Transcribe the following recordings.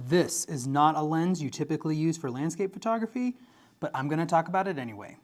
This is not a lens you typically use for landscape photography, but I'm going to talk about it anyway.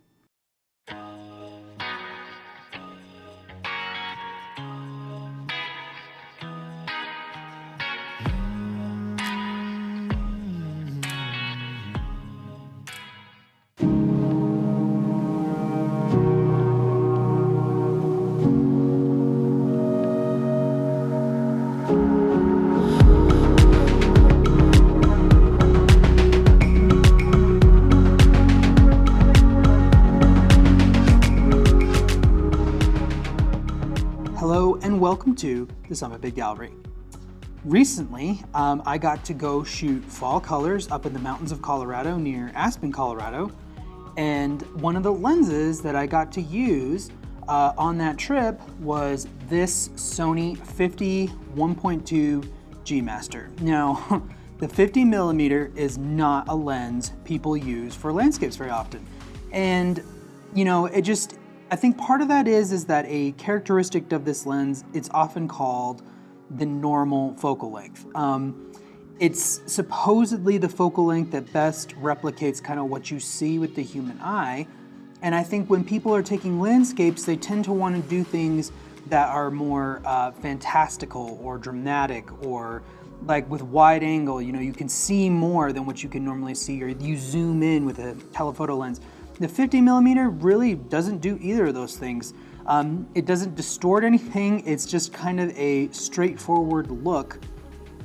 Hello and welcome to the Summit Big Gallery. Recently, I got to go shoot fall colors up in the mountains of Colorado near Aspen, Colorado. And one of the lenses that I got to use on that trip was this Sony 50 1.2 G Master. Now, the 50 millimeter is not a lens people use for landscapes very often. And, you know, I think part of that is that a characteristic of this lens, it's often called the normal focal length. It's supposedly the focal length that best replicates kind of what you see with the human eye. And I think when people are taking landscapes, they tend to want to do things that are more fantastical or dramatic, or like with wide angle, you know, you can see more than what you can normally see, or you zoom in with a telephoto lens. The 50 millimeter really doesn't do either of those things. It doesn't distort anything. It's just kind of a straightforward look.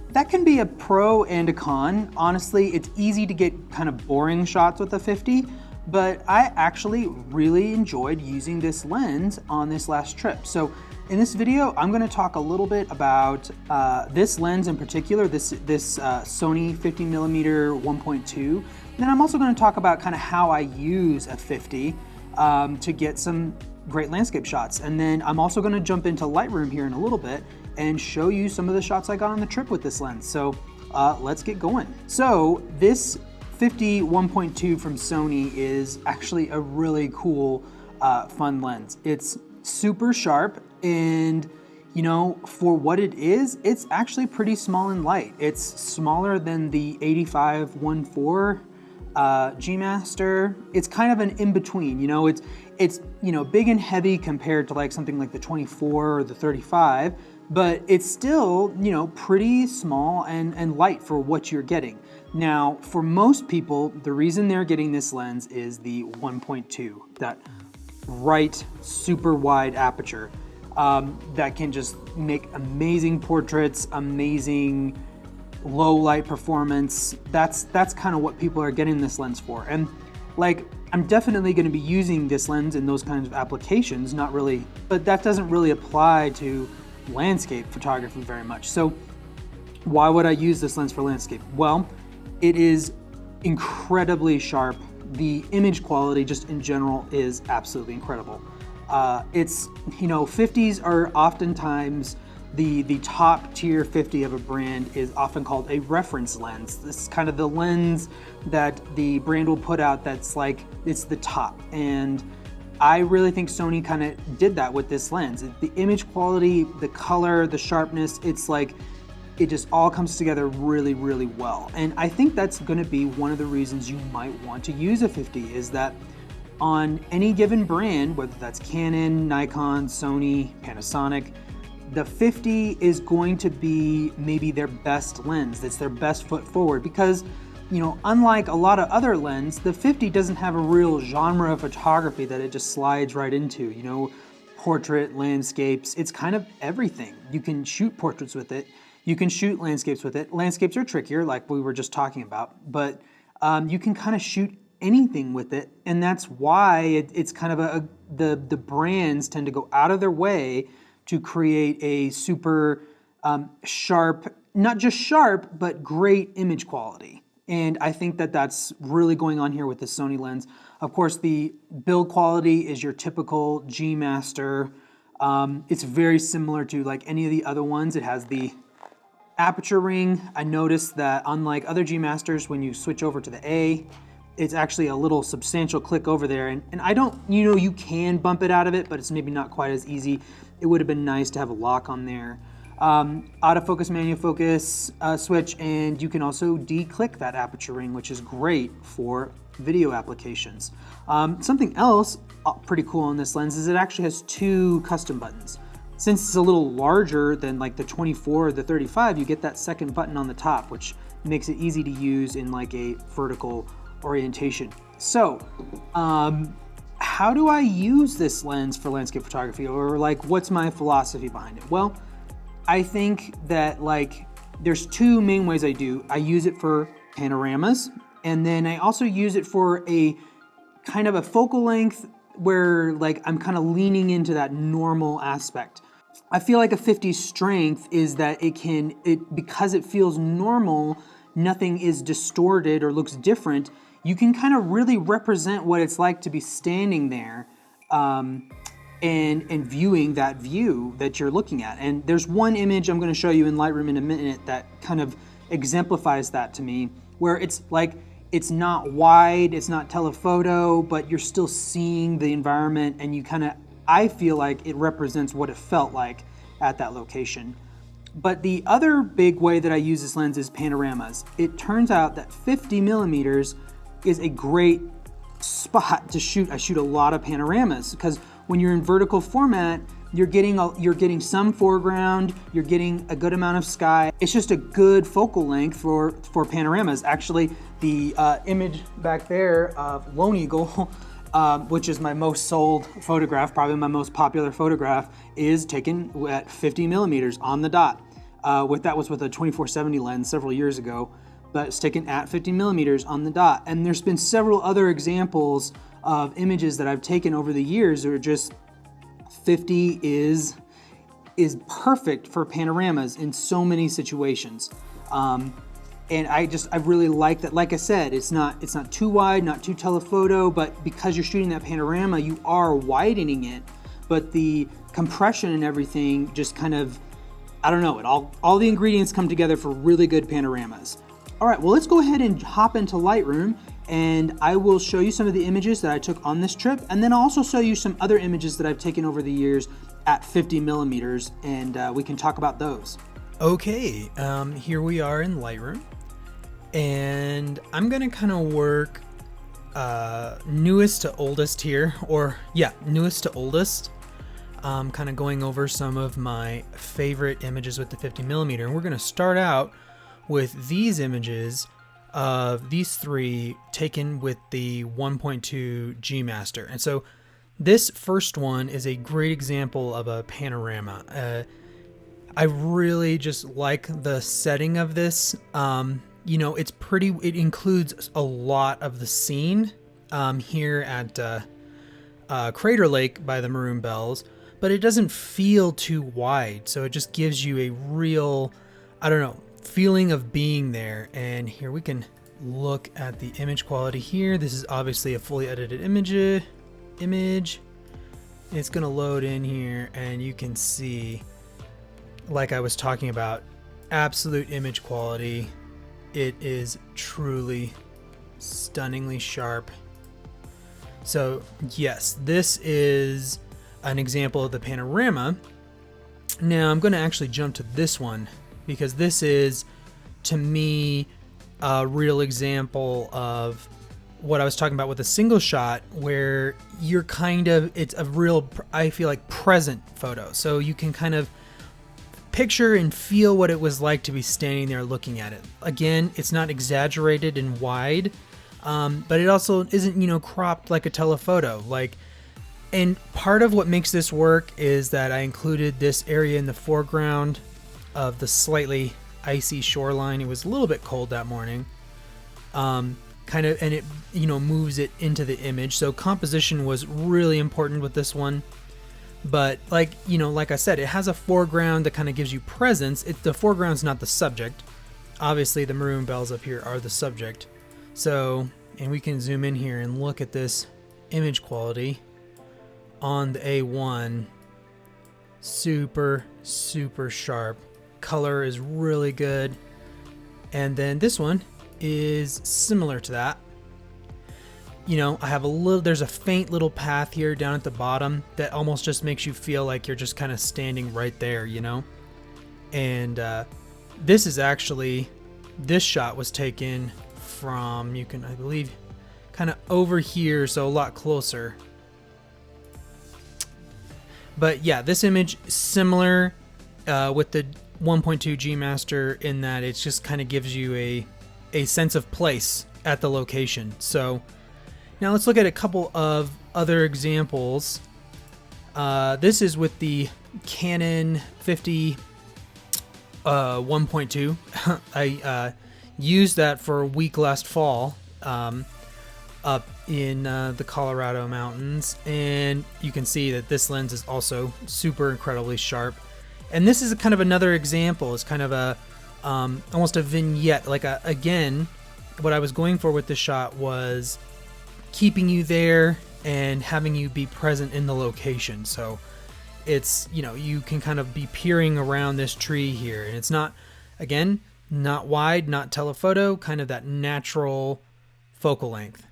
That can be a pro and a con. Honestly, it's easy to get kind of boring shots with the 50, but I actually really enjoyed using this lens on this last trip. So in this video, I'm going to talk a little bit about this lens in particular, this Sony 50 millimeter 1.2. And then I'm also going to talk about kind of how I use a 50 to get some great landscape shots. And then I'm also going to jump into Lightroom here in a little bit and show you some of the shots I got on the trip with this lens. So let's get going. So this 50 1.2 from Sony is actually a really cool, fun lens. It's super sharp, and you know, for what it is, it's actually pretty small and light. It's smaller than the 85 1.4 G Master. It's kind of an in-between, you know, it's you know, big and heavy compared to like something like the 24 or the 35, but it's still, you know, pretty small and light for what you're getting. Now, for most people, the reason they're getting this lens is the 1.2, that bright, super wide aperture that can just make amazing portraits, amazing low light performance. That's kind of what people are getting this lens for. And like, I'm definitely going to be using this lens in those kinds of applications, not really, but that doesn't really apply to landscape photography very much. So why would I use this lens for landscape? Well, it is incredibly sharp. The image quality just in general is absolutely incredible. It's, you know, 50s are oftentimes the top tier 50 of a brand is often called a reference lens. This is kind of the lens that the brand will put out that's like, it's the top. And I really think Sony kind of did that with this lens. The image quality, the color, the sharpness, it's like, it just all comes together really, really well. And I think that's gonna be one of the reasons you might want to use a 50, is that on any given brand, whether that's Canon, Nikon, Sony, Panasonic, the 50 is going to be maybe their best lens. That's their best foot forward, because, you know, unlike a lot of other lenses, the 50 doesn't have a real genre of photography that it just slides right into, you know, portrait, landscapes, it's kind of everything. You can shoot portraits with it. You can shoot landscapes with it. Landscapes are trickier, like we were just talking about, but you can kind of shoot anything with it. And that's why it's kind of the brands tend to go out of their way to create a super sharp, not just sharp, but great image quality. And I think that that's really going on here with the Sony lens. Of course, the build quality is your typical G Master. It's very similar to like any of the other ones. It has the aperture ring. I noticed that unlike other G Masters, when you switch over to the A, it's actually a little substantial click over there. And I don't, you know, you can bump it out of it, but it's maybe not quite as easy. It would have been nice to have a lock on there. Autofocus, manual focus switch, and you can also de-click that aperture ring, which is great for video applications. Something else pretty cool on this lens is it actually has 2 custom buttons. Since it's a little larger than like the 24 or the 35, you get that second button on the top, which makes it easy to use in like a vertical orientation. So, how do I use this lens for landscape photography, or like what's my philosophy behind it? Well, I think that like there's 2 main ways I do. I use it for panoramas, and then I also use it for a kind of a focal length where like I'm kind of leaning into that normal aspect. I feel like a 50 strength is that because it feels normal, nothing is distorted or looks different, you can kind of really represent what it's like to be standing there and viewing that view that you're looking at. And there's one image I'm going to show you in Lightroom in a minute that kind of exemplifies that to me, where it's like, it's not wide, it's not telephoto, but you're still seeing the environment, and you kind of, I feel like it represents what it felt like at that location. But the other big way that I use this lens is panoramas. It turns out that 50 millimeters is a great spot to shoot. I shoot a lot of panoramas because when you're in vertical format, you're getting some foreground, you're getting a good amount of sky. It's just a good focal length for panoramas. Actually, the image back there of Lone Eagle, which is my most sold photograph, probably my most popular photograph, is taken at 50 millimeters on the dot. That was with a 24-70 lens several years ago, but it's taken at 50 millimeters on the dot. And there's been several other examples of images that I've taken over the years that are just 50 is perfect for panoramas in so many situations. And I really like that. Like I said, it's not too wide, not too telephoto, but because you're shooting that panorama, you are widening it. But the compression and everything just kind of, I don't know, all the ingredients come together for really good panoramas. All right, well, let's go ahead and hop into Lightroom, and I will show you some of the images that I took on this trip, and then I'll also show you some other images that I've taken over the years at 50 millimeters, and we can talk about those. Okay, here we are in Lightroom, and I'm gonna kind of work newest to oldest here, newest to oldest. Kind of going over some of my favorite images with the 50 millimeter, and we're gonna start out with these images of these 3 taken with the 1.2 G Master. And so this first one is a great example of a panorama. I really just like the setting of this. It includes a lot of the scene here at Crater Lake by the Maroon Bells, but it doesn't feel too wide. So it just gives you a real, feeling of being there. And here we can look at the image quality here. This is obviously a fully edited image. It's gonna load in here, and you can see, like I was talking about, absolute image quality. It is truly stunningly sharp. So yes, this is an example of the panorama. Now I'm going to actually jump to this one, because this is, to me, a real example of what I was talking about with a single shot, where you're it's a real, I feel like, present photo. So you can kind of picture and feel what it was like to be standing there looking at it. Again, it's not exaggerated and wide, but it also isn't, cropped like a telephoto. And part of what makes this work is that I included this area in the foreground of the slightly icy shoreline. It was a little bit cold that morning. And it, moves it into the image. So composition was really important with this one. But like I said, it has a foreground that kind of gives you presence. The foreground's not the subject. Obviously the Maroon Bells up here are the subject. So, and we can zoom in here and look at this image quality on the A1. Super, super sharp. Color is really good. And then this one is similar to that. I have there's a faint little path here down at the bottom that almost just makes you feel like you're just kind of standing right there, And this is actually, this shot was taken from, you can, I believe, kind of over here, so a lot closer. But yeah, this image similar with the 1.2 G Master in that it just kind of gives you a sense of place at the location. So now let's look at a couple of other examples. This is with the Canon 50 1.2. I used that for a week last fall up in the Colorado mountains, and you can see that this lens is also super incredibly sharp. And this is kind of another example. It's kind of a almost a vignette. Like again, what I was going for with this shot was keeping you there and having you be present in the location. So it's, you know, you can kind of be peering around this tree here, and it's not, again, not wide, not telephoto, kind of that natural focal length.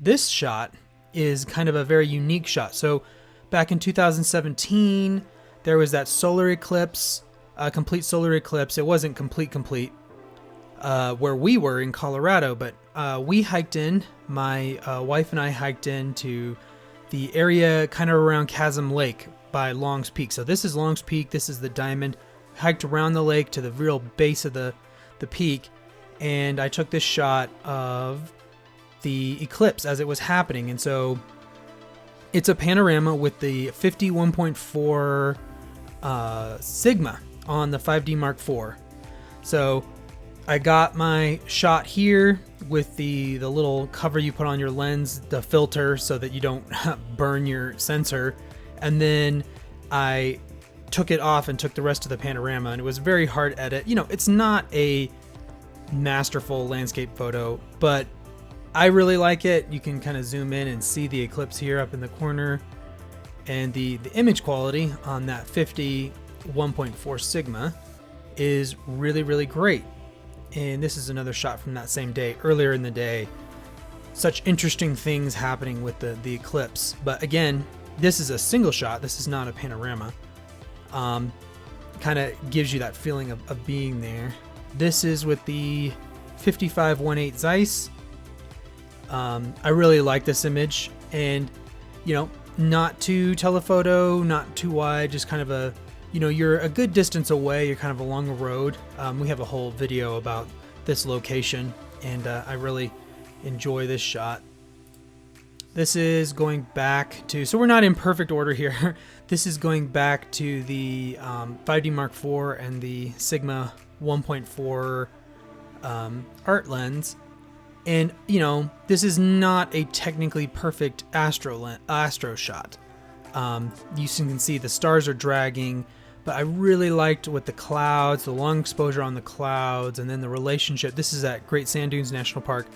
This shot is kind of a very unique shot. So back in 2017, there was that solar eclipse, complete solar eclipse. It wasn't complete, where we were in Colorado, but we hiked in, my wife and I hiked into the area kind of around Chasm Lake by Long's Peak. So this is Long's Peak, this is the Diamond. Hiked around the lake to the real base of the peak, and I took this shot of the eclipse as it was happening. And so it's a panorama with the 51.4 Sigma on the 5D Mark IV. So I got my shot here with the little cover you put on your lens, the filter, so that you don't burn your sensor. And then I took it off and took the rest of the panorama, and it was a very hard edit. You know, it's not a masterful landscape photo, but I really like it. You can kind of zoom in and see the eclipse here up in the corner, and the image quality on that 50 1.4 Sigma is really, really great. And this is another shot from that same day, earlier in the day. Such interesting things happening with the eclipse. But again, this is a single shot. This is not a panorama. Kind of gives you that feeling of being there. This is with the 55-1.8 Zeiss. I really like this image, and you know, not too telephoto, not too wide, just kind of a, you know, you're a good distance away, you're kind of along a road. We have a whole video about this location, and I really enjoy this shot. This is going back to, so we're not in perfect order here. This is going back to the 5D Mark IV and the Sigma 1.4 art lens. And, you know, this is not a technically perfect astro shot. You can see the stars are dragging, but I really liked with the clouds, the long exposure on the clouds, and then the relationship. This is at Great Sand Dunes National Park.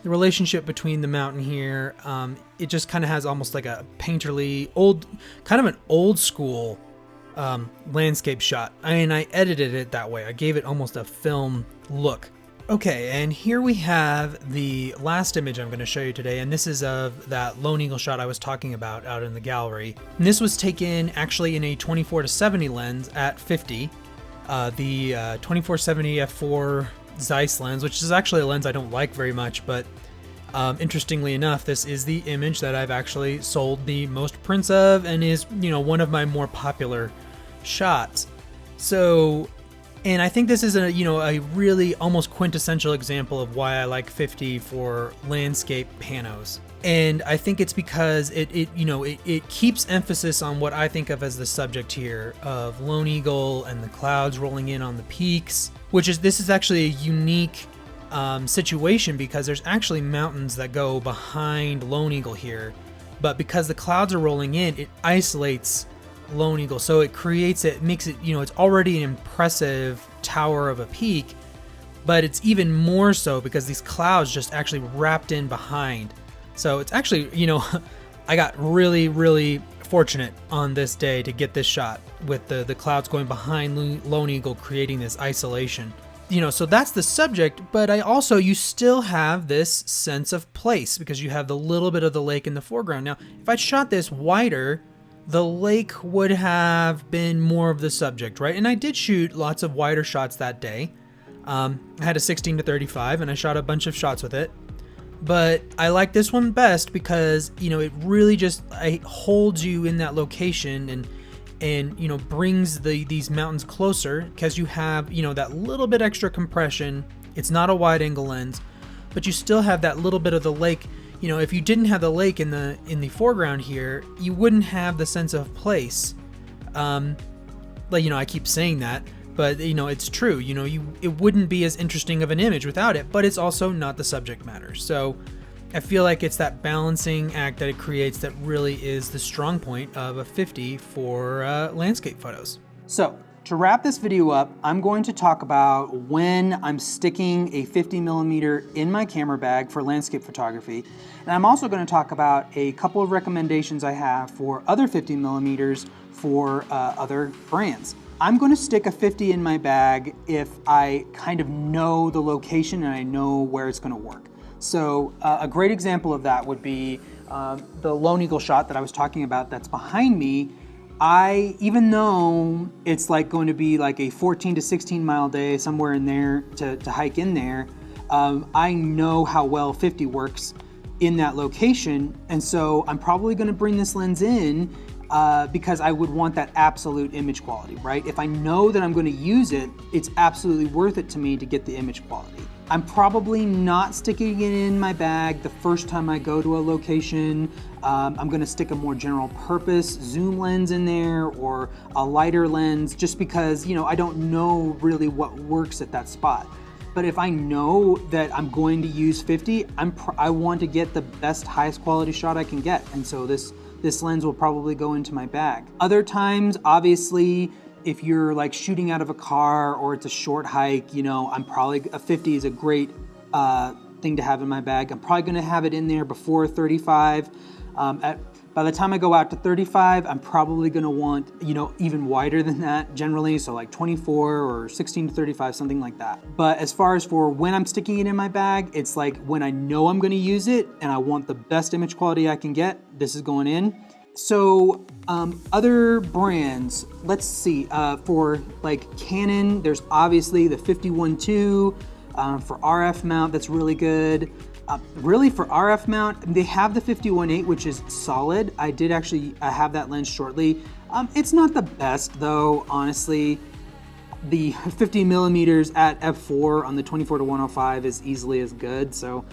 The relationship between the mountain here, it just kind of has almost like a painterly, kind of an old school landscape shot. I mean, I edited it that way. I gave it almost a film look. Okay, and here we have the last image I'm going to show you today, and this is of that Lone Eagle shot I was talking about out in the gallery. And this was taken actually in a 24-70 lens at 50, the 24-70 f4 Zeiss lens, which is actually a lens I don't like very much, but interestingly enough, this is the image that I've actually sold the most prints of, and is, you know, one of my more popular shots. So, and I think this is a, you know, a really almost quintessential example of why I like 50 for landscape panos. And I think it's because it keeps emphasis on what I think of as the subject here of Lone Eagle and the clouds rolling in on the peaks, this is actually a unique situation, because there's actually mountains that go behind Lone Eagle here, but because the clouds are rolling in, it isolates Lone Eagle, so it makes it, you know, it's already an impressive tower of a peak, but it's even more so because these clouds just actually wrapped in behind. So it's actually, you know, I got really, really fortunate on this day to get this shot with the clouds going behind Lone Eagle, creating this isolation. You know, so that's the subject, but you still have this sense of place because you have the little bit of the lake in the foreground. Now, if I shot this wider, the lake would have been more of the subject, right? And I did shoot lots of wider shots that day. I had a 16-35 and I shot a bunch of shots with it. But I like this one best because, you know, it really just holds you in that location and you know, brings these mountains closer because you have, you know, that little bit extra compression. It's not a wide angle lens, but you still have that little bit of the lake. You know, if you didn't have the lake in the foreground here, you wouldn't have the sense of place. Like, you know, I keep saying that, but you know, it's true. You know, it wouldn't be as interesting of an image without it, but it's also not the subject matter. So I feel like it's that balancing act that it creates that really is the strong point of a 50 for landscape photos. So to wrap this video up, I'm going to talk about when I'm sticking a 50mm in my camera bag for landscape photography. And I'm also going to talk about a couple of recommendations I have for other 50mm for other brands. I'm going to stick a 50 in my bag if I kind of know the location and I know where it's going to work. So a great example of that would be the Lone Eagle shot that I was talking about that's behind me. Even though it's like going to be like a 14 to 16 mile day, somewhere in there to hike in there, I know how well 50 works in that location. And so I'm probably going to bring this lens in because I would want that absolute image quality, right? If I know that I'm going to use it, it's absolutely worth it to me to get the image quality. I'm probably not sticking it in my bag the first time I go to a location. I'm going to stick a more general purpose zoom lens in there or a lighter lens just because, you know, I don't know really what works at that spot. But if I know that I'm going to use 50, I want to get the best, highest quality shot I can get. And so this lens will probably go into my bag. Other times, obviously, if you're like shooting out of a car or it's a short hike, you know, a 50 is a great thing to have in my bag. I'm probably gonna have it in there before 35. By the time I go out to 35, I'm probably gonna want, you know, even wider than that generally. So like 24 or 16 to 35, something like that. But as far as for when I'm sticking it in my bag, it's like when I know I'm gonna use it and I want the best image quality I can get, this is going in. So other brands, let's see, for like Canon, there's obviously the 51.2 for RF mount, that's really good. Really for RF mount, they have the 51.8, which is solid. I did actually have that lens shortly. It's not the best though, honestly. The 50mm at f4 on the 24-105 is easily as good. So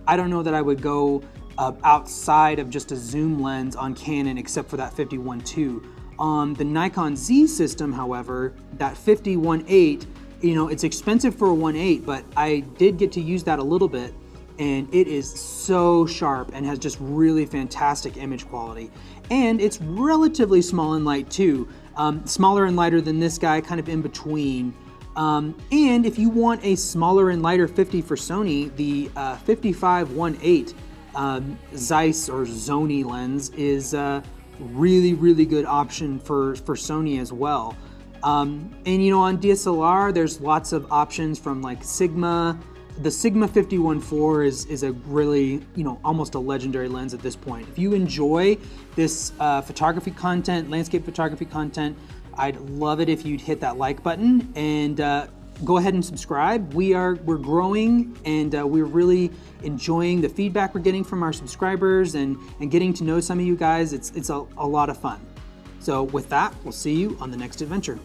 I don't know that I would go outside of just a zoom lens on Canon except for that 51.2. On the Nikon Z system, however, that 51.8, you know, it's expensive for a 1.8, but I did get to use that a little bit and it is so sharp and has just really fantastic image quality. And it's relatively small and light too. Smaller and lighter than this guy, kind of in between. And if you want a smaller and lighter 50 for Sony, the 55-1.8 Zeiss or Sony lens is a really good option for Sony as well. And you know, on DSLR, there's lots of options from like Sigma. The Sigma 51.4 is a really, you know, almost a legendary lens at this point. If you enjoy this photography content, landscape photography content, I'd love it if you'd hit that like button and go ahead and subscribe. We're growing and we're really enjoying the feedback we're getting from our subscribers and getting to know some of you guys. It's a lot of fun. So with that, we'll see you on the next adventure.